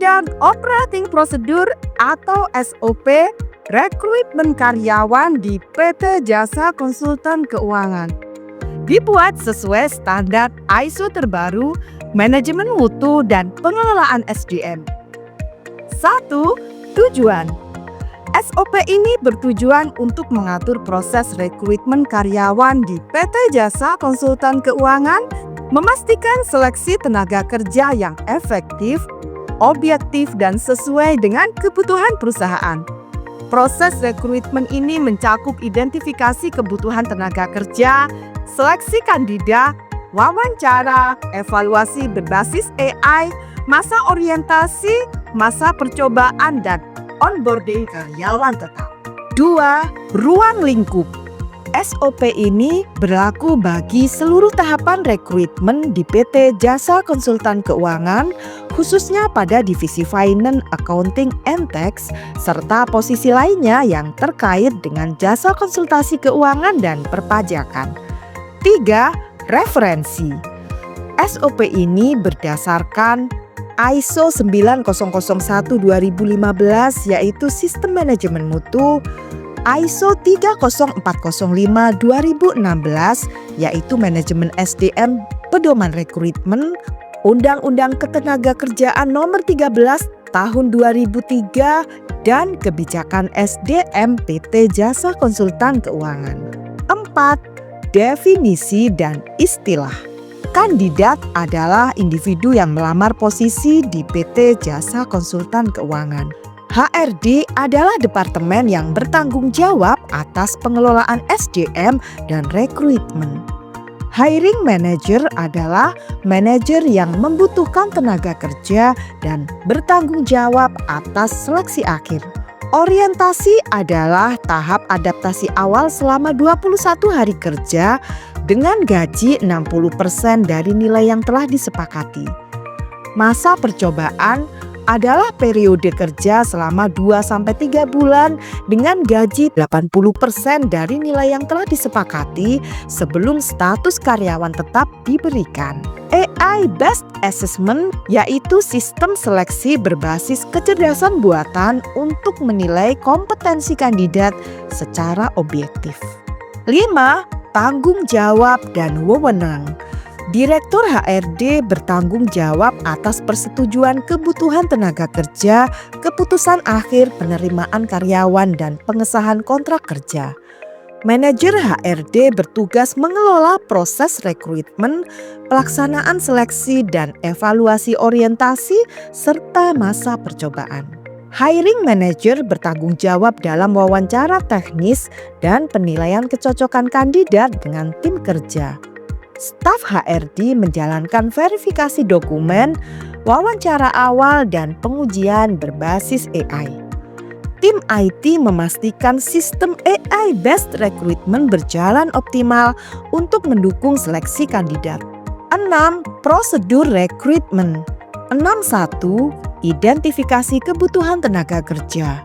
Standard Operating Procedure atau SOP rekrutmen karyawan di PT Jasa Konsultan Keuangan. Dibuat sesuai standar ISO terbaru, manajemen mutu dan pengelolaan SDM. 1. Tujuan. SOP ini bertujuan untuk mengatur proses rekrutmen karyawan di PT Jasa Konsultan Keuangan, memastikan seleksi tenaga kerja yang efektif, objektif dan sesuai dengan kebutuhan perusahaan. Proses rekrutmen ini mencakup identifikasi kebutuhan tenaga kerja, seleksi kandidat, wawancara, evaluasi berbasis AI, masa orientasi, masa percobaan dan onboarding karyawan tetap. 2. Ruang lingkup. SOP ini berlaku bagi seluruh tahapan rekrutmen di PT Jasa Konsultan Keuangan, khususnya pada divisi Finance, Accounting, and Tax, serta posisi lainnya yang terkait dengan jasa konsultasi keuangan dan perpajakan. 3. Referensi. SOP ini berdasarkan ISO 9001-2015 yaitu Sistem Manajemen Mutu, ISO 30405-2016 yaitu Manajemen SDM Pedoman Rekrutmen, Undang-Undang Ketenagakerjaan Nomor 13 Tahun 2003 dan Kebijakan SDM PT Jasa Konsultan Keuangan. 4. Definisi dan istilah. Kandidat adalah individu yang melamar posisi di PT Jasa Konsultan Keuangan. HRD adalah departemen yang bertanggung jawab atas pengelolaan SDM dan rekrutmen. Hiring manager adalah manajer yang membutuhkan tenaga kerja dan bertanggung jawab atas seleksi akhir. Orientasi adalah tahap adaptasi awal selama 21 hari kerja dengan gaji 60% dari nilai yang telah disepakati. Masa percobaan adalah periode kerja selama 2-3 bulan dengan gaji 80% dari nilai yang telah disepakati sebelum status karyawan tetap diberikan. AI Based Assessment yaitu sistem seleksi berbasis kecerdasan buatan untuk menilai kompetensi kandidat secara objektif. 5. Tanggung jawab dan wewenang. Direktur HRD bertanggung jawab atas persetujuan kebutuhan tenaga kerja, keputusan akhir penerimaan karyawan dan pengesahan kontrak kerja. Manajer HRD bertugas mengelola proses rekrutmen, pelaksanaan seleksi dan evaluasi orientasi serta masa percobaan. Hiring manager bertanggung jawab dalam wawancara teknis dan penilaian kecocokan kandidat dengan tim kerja. Staf HRD menjalankan verifikasi dokumen, wawancara awal dan pengujian berbasis AI. Tim IT memastikan sistem AI-based recruitment berjalan optimal untuk mendukung seleksi kandidat. 6. Prosedur rekrutmen. 6.1. Identifikasi kebutuhan tenaga kerja.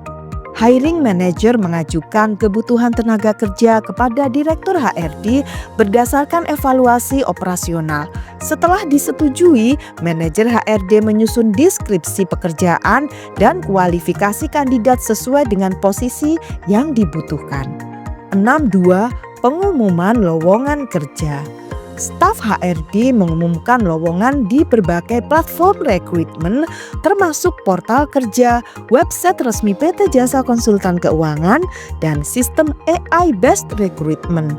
Hiring manager mengajukan kebutuhan tenaga kerja kepada Direktur HRD berdasarkan evaluasi operasional. Setelah disetujui, manajer HRD menyusun deskripsi pekerjaan dan kualifikasi kandidat sesuai dengan posisi yang dibutuhkan. 6.2. Pengumuman lowongan kerja. Staf HRD mengumumkan lowongan di berbagai platform rekrutmen termasuk portal kerja, website resmi PT Jasa Konsultan Keuangan, dan sistem AI-based recruitment.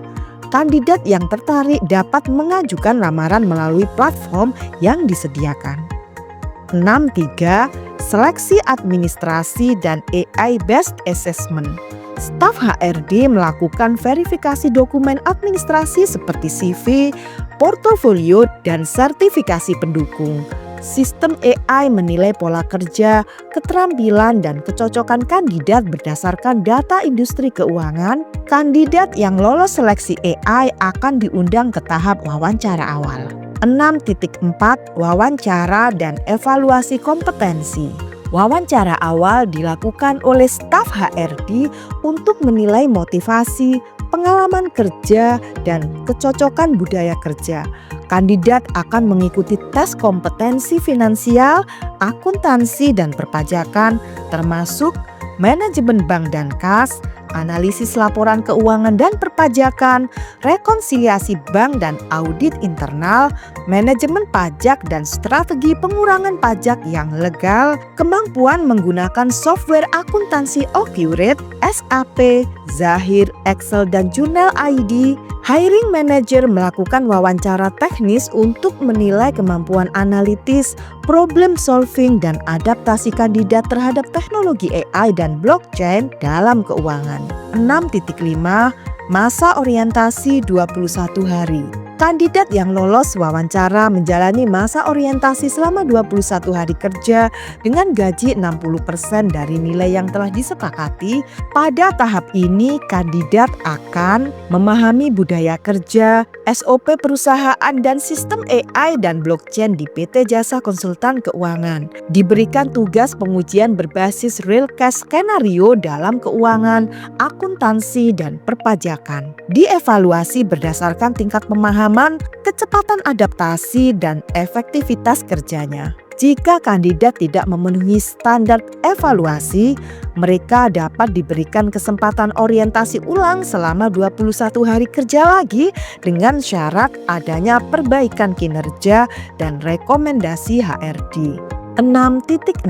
Kandidat yang tertarik dapat mengajukan lamaran melalui platform yang disediakan. 6.3. Seleksi administrasi dan AI-based assessment. Staf HRD melakukan verifikasi dokumen administrasi seperti CV, portofolio, dan sertifikasi pendukung. Sistem AI menilai pola kerja, keterampilan, dan kecocokan kandidat berdasarkan data industri keuangan. Kandidat yang lolos seleksi AI akan diundang ke tahap wawancara awal. 6.4. Wawancara dan evaluasi kompetensi. Wawancara awal dilakukan oleh staf HRD untuk menilai motivasi, pengalaman kerja, dan kecocokan budaya kerja. Kandidat akan mengikuti tes kompetensi finansial, akuntansi dan perpajakan, termasuk manajemen bank dan kas, analisis laporan keuangan dan perpajakan, rekonsiliasi bank dan audit internal, manajemen pajak dan strategi pengurangan pajak yang legal, kemampuan menggunakan software akuntansi Accurate, SAP, Zahir, Excel dan Journal ID. Hiring manager melakukan wawancara teknis untuk menilai kemampuan analitis, problem solving, dan adaptasi kandidat terhadap teknologi AI dan blockchain dalam keuangan. 6.5 Masa orientasi 21 hari. Kandidat yang lolos wawancara menjalani masa orientasi selama 21 hari kerja dengan gaji 60% dari nilai yang telah disepakati. Pada tahap ini, kandidat akan memahami budaya kerja, SOP perusahaan dan sistem AI dan blockchain di PT Jasa Konsultan Keuangan. Diberikan tugas pengujian berbasis real case skenario dalam keuangan, akuntansi, dan perpajakan. Dievaluasi berdasarkan tingkat pemahaman, kecepatan adaptasi, dan efektivitas kerjanya. Jika kandidat tidak memenuhi standar evaluasi, mereka dapat diberikan kesempatan orientasi ulang selama 21 hari kerja lagi dengan syarat adanya perbaikan kinerja dan rekomendasi HRD. 6.6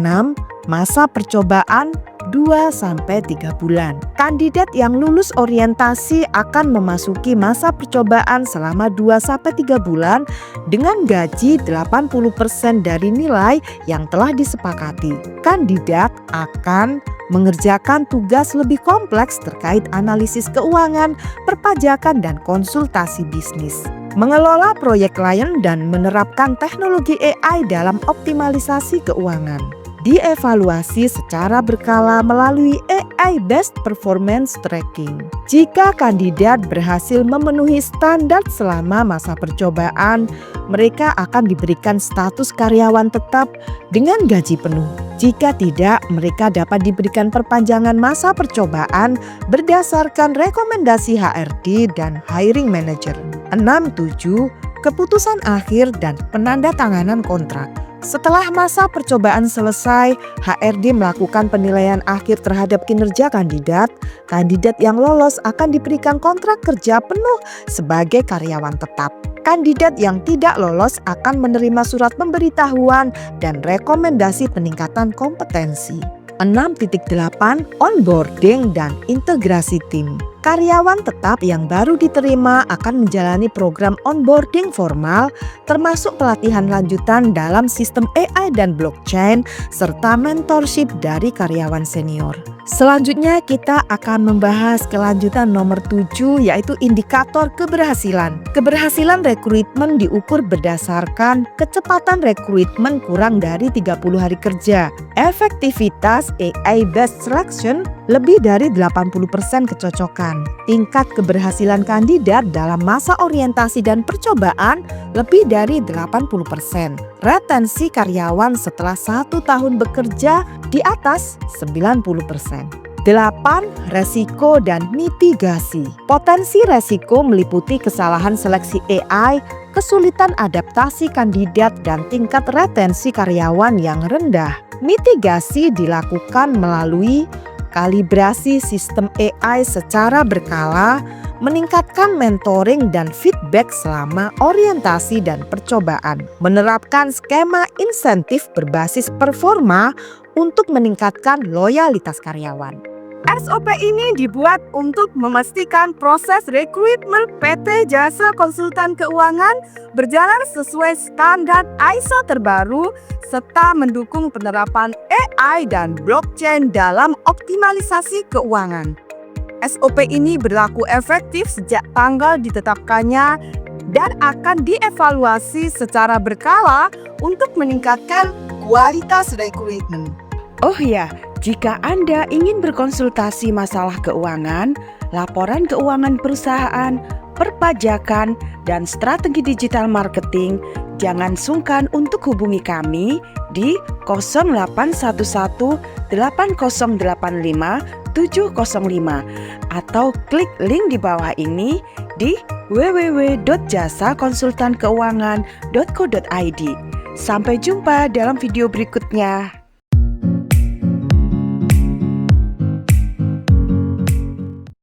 Masa percobaan 2-3 bulan. Kandidat yang lulus orientasi akan memasuki masa percobaan selama 2-3 bulan dengan gaji 80% dari nilai yang telah disepakati. Kandidat akan mengerjakan tugas lebih kompleks terkait analisis keuangan, perpajakan, dan konsultasi bisnis. Mengelola proyek klien dan menerapkan teknologi AI dalam optimalisasi keuangan. Dievaluasi secara berkala melalui AI-based performance tracking. Jika kandidat berhasil memenuhi standar selama masa percobaan, mereka akan diberikan status karyawan tetap dengan gaji penuh. Jika tidak, mereka dapat diberikan perpanjangan masa percobaan berdasarkan rekomendasi HRD dan hiring manager. 6.7 Keputusan akhir dan penandatanganan kontrak. Setelah masa percobaan selesai, HRD melakukan penilaian akhir terhadap kinerja kandidat. Kandidat yang lolos akan diberikan kontrak kerja penuh sebagai karyawan tetap. Kandidat yang tidak lolos akan menerima surat pemberitahuan dan rekomendasi peningkatan kompetensi. 6.8 Onboarding dan integrasi tim. Karyawan tetap yang baru diterima akan menjalani program onboarding formal termasuk pelatihan lanjutan dalam sistem AI dan blockchain serta mentorship dari karyawan senior. Selanjutnya kita akan membahas kelanjutan nomor 7 yaitu indikator keberhasilan. Keberhasilan rekrutmen diukur berdasarkan kecepatan rekrutmen kurang dari 30 hari kerja. Efektivitas AI-based selection lebih dari 80% kecocokan. Tingkat keberhasilan kandidat dalam masa orientasi dan percobaan lebih dari 80%. Retensi karyawan setelah 1 tahun bekerja di atas 90%. 8. Resiko dan mitigasi. Potensi resiko meliputi kesalahan seleksi AI, kesulitan adaptasi kandidat, dan tingkat retensi karyawan yang rendah. Mitigasi dilakukan melalui kalibrasi sistem AI secara berkala, meningkatkan mentoring dan feedback selama orientasi dan percobaan, menerapkan skema insentif berbasis performa untuk meningkatkan loyalitas karyawan. SOP ini dibuat untuk memastikan proses rekrutmen PT Jasa Konsultan Keuangan berjalan sesuai standar ISO terbaru serta mendukung penerapan AI dan blockchain dalam optimalisasi keuangan. SOP ini berlaku efektif sejak tanggal ditetapkannya dan akan dievaluasi secara berkala untuk meningkatkan kualitas rekrutmen. Oh ya, jika Anda ingin berkonsultasi masalah keuangan, laporan keuangan perusahaan, perpajakan, dan strategi digital marketing, Jangan sungkan untuk hubungi kami di 0811 8085 705 atau klik link di bawah ini di www.jasakonsultankeuangan.co.id. Sampai jumpa dalam video berikutnya.